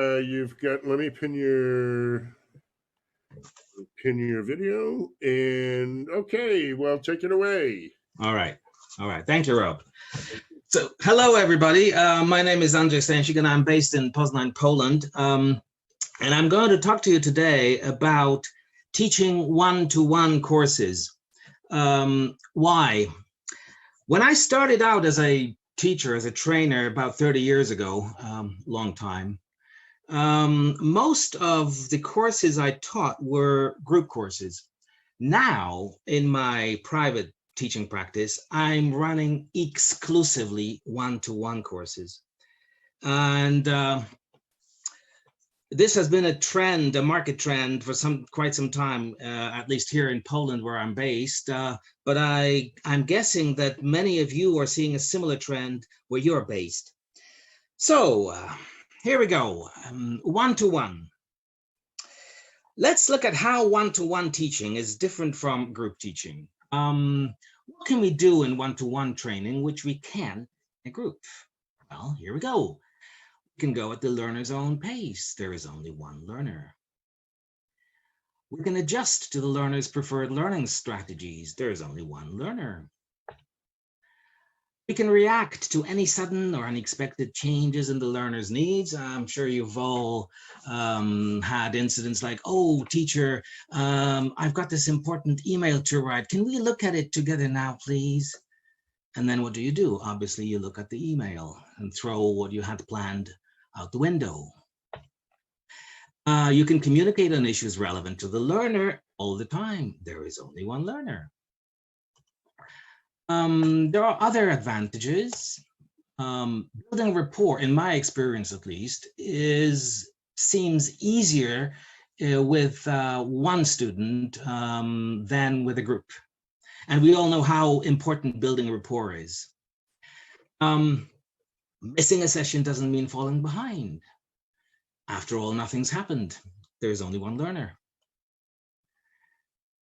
You've got, let me pin your video, and okay, well, take it away. All right. Thank you, Rob. So, hello, everybody. My name is Andrzej Stesik, and I'm based in Poznań, Poland. And I'm going to talk to you today about teaching one-to-one courses. Why? When I started out as a teacher, as a trainer about 30 years ago, long time, most of the courses I taught were group courses. Now, in my private teaching practice, I'm running exclusively one-to-one courses. And this has been a trend, a market trend for quite some time, at least here in Poland where I'm based. But I'm guessing that many of you are seeing a similar trend where you're based. So here we go, one-to-one. Let's look at how one-to-one teaching is different from group teaching. What can we do in one-to-one training which we can in a group? Well, here we go. We can go at the learner's own pace. There is only one learner. We can adjust to the learner's preferred learning strategies. There is only one learner. We can react to any sudden or unexpected changes in the learner's needs. I'm sure you've all had incidents like, oh, teacher, I've got this important email to write. Can we look at it together now, please? And then what do? Obviously, you look at the email and throw what you had planned out the window. You can communicate on issues relevant to the learner all the time. There is only one learner. There are other advantages. Building rapport, in my experience at least, seems easier with one student than with a group. And we all know how important building rapport is. Missing a session doesn't mean falling behind. After all, nothing's happened. There's only one learner.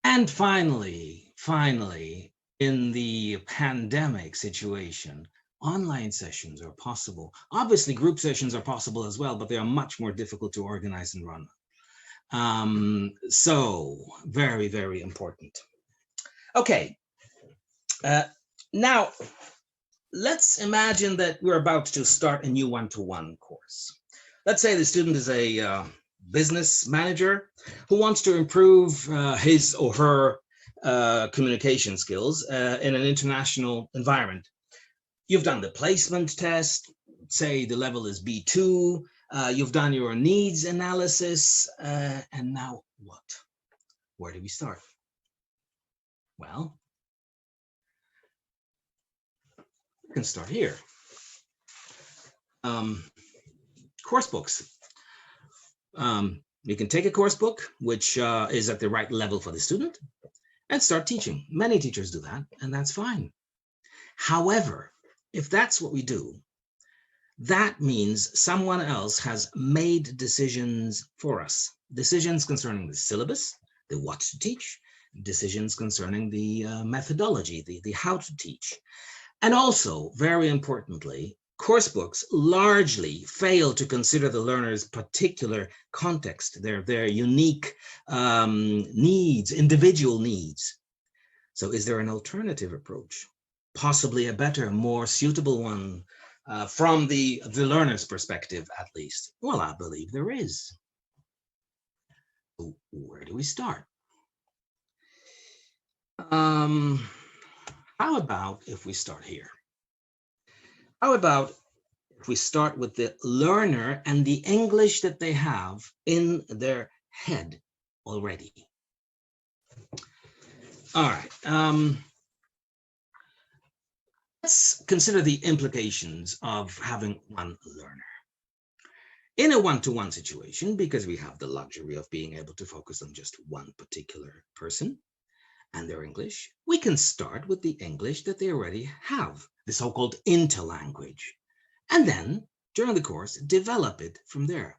And finally, in the pandemic situation, online sessions are possible. Obviously, group sessions are possible as well, but they are much more difficult to organize and run. So very, very important. Okay, now let's imagine that we're about to start a new one-to-one course. Let's say the student is a business manager who wants to improve his or her communication skills in an international environment. You've done the placement test, say the level is B2, you've done your needs analysis, and now what? Where do we start? Well, we can start here. Course books. You can take a course book, which is at the right level for the student, and start teaching. Many teachers do that, and that's fine. However, if that's what we do, that means someone else has made decisions for us. Decisions concerning the syllabus, the what to teach, decisions concerning the methodology, the how to teach. And also, very importantly, course books largely fail to consider the learner's particular context, their unique needs, individual needs. So is there an alternative approach? Possibly a better, more suitable one from the learner's perspective, at least? Well, I believe there is. So where do we start? How about if we start here? How about if we start with the learner and the English that they have in their head already? All right. Let's consider the implications of having one learner. In a one-to-one situation, because we have the luxury of being able to focus on just one particular person and their English, we can start with the English that they already have, the so-called interlanguage, and then, during the course, develop it from there.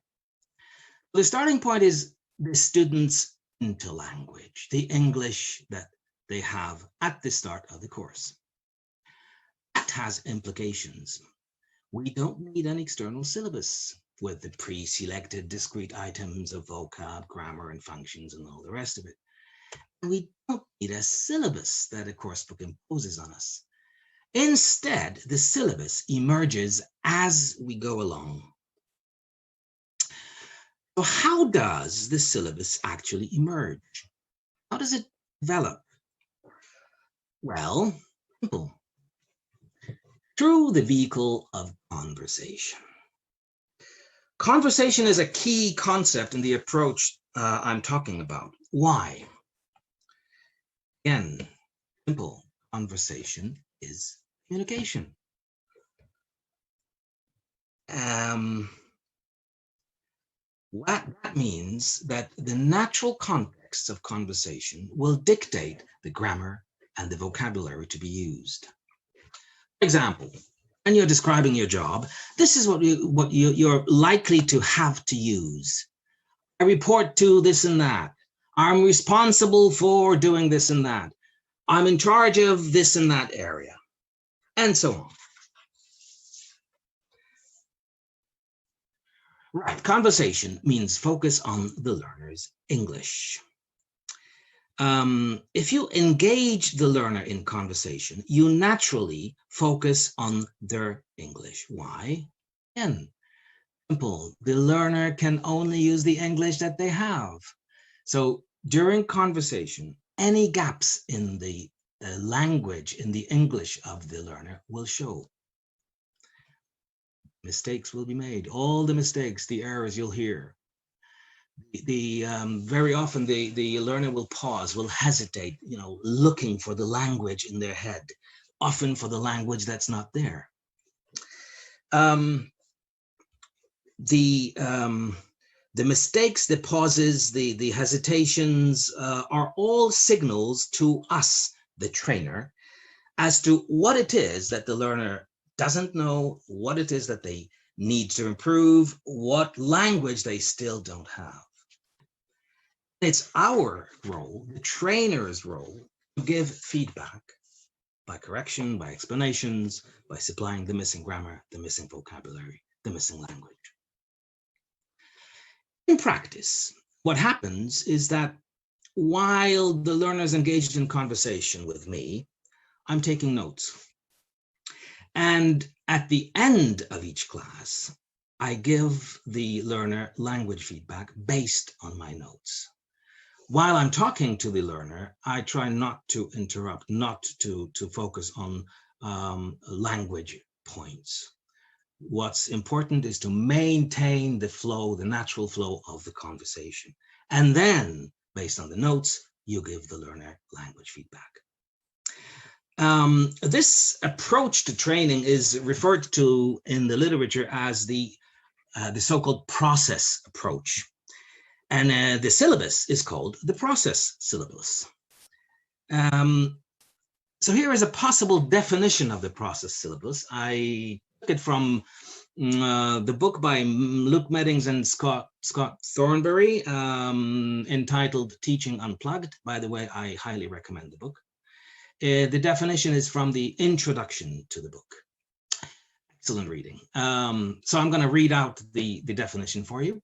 The starting point is the student's interlanguage, the English that they have at the start of the course. That has implications. We don't need an external syllabus with the pre-selected discrete items of vocab, grammar, and functions, and all the rest of it. And we don't need a syllabus that a coursebook imposes on us. Instead, the syllabus emerges as we go along. So how does the syllabus actually emerge? How does it develop? Well, simple. Through the vehicle of conversation. Conversation is a key concept in the approach I'm talking about. Why? Again, simple. Conversation is communication. What that means that the natural context of conversation will dictate the grammar and the vocabulary to be used. For example, when you're describing your job, this is what you're likely to have to use. I report to this and that. I'm responsible for doing this and that. I'm in charge of this and that area, and so on. Right, conversation means focus on the learner's English. If you engage the learner in conversation, you naturally focus on their English. Why? Again, simple. The learner can only use the English that they have. So during conversation, any gaps in the language, in the English of the learner will show. Mistakes will be made. All the mistakes, the errors you'll hear. Very often the learner will pause, will hesitate, looking for the language in their head, often for the language that's not there. The mistakes, the pauses, the hesitations are all signals to us, the trainer, as to what it is that the learner doesn't know, what it is that they need to improve, what language they still don't have. It's our role, the trainer's role, to give feedback by correction, by explanations, by supplying the missing grammar, the missing vocabulary, the missing language. In practice, what happens is that while the learner is engaged in conversation with me, I'm taking notes. And at the end of each class, I give the learner language feedback based on my notes. While I'm talking to the learner, I try not to interrupt, not to focus on language points. What's important is to maintain the flow, the natural flow of the conversation. And then, based on the notes, you give the learner language feedback. This approach to training is referred to in the literature as the so-called process approach. And the syllabus is called the process syllabus. So here is a possible definition of the process syllabus. I took it from the book by Luke Meddings and Scott Thornberry, entitled Teaching Unplugged. By the way, I highly recommend the book. The definition is from the introduction to the book. Excellent reading. So I'm going to read out the definition for you.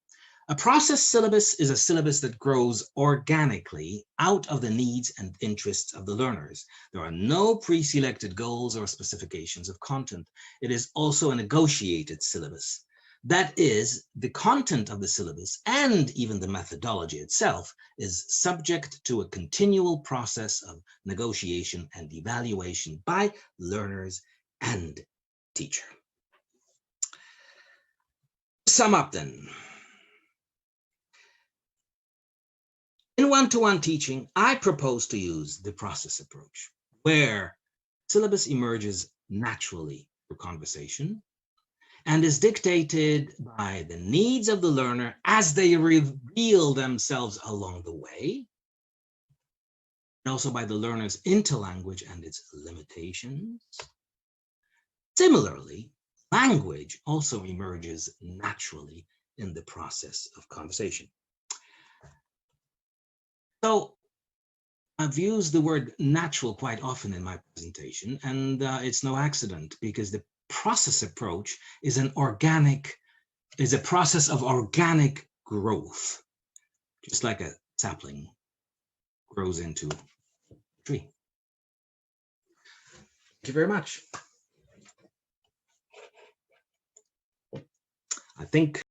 A process syllabus is a syllabus that grows organically out of the needs and interests of the learners. There are no pre-selected goals or specifications of content. It is also a negotiated syllabus. That is, the content of the syllabus and even the methodology itself is subject to a continual process of negotiation and evaluation by learners and teacher. To sum up then, in one-to-one teaching, I propose to use the process approach, where syllabus emerges naturally through conversation and is dictated by the needs of the learner as they reveal themselves along the way, and also by the learner's interlanguage and its limitations. Similarly, language also emerges naturally in the process of conversation. So I've used the word natural quite often in my presentation, and it's no accident, because the process approach is an organic is a process of organic growth, just like a sapling grows into a tree. Thank you very much. I think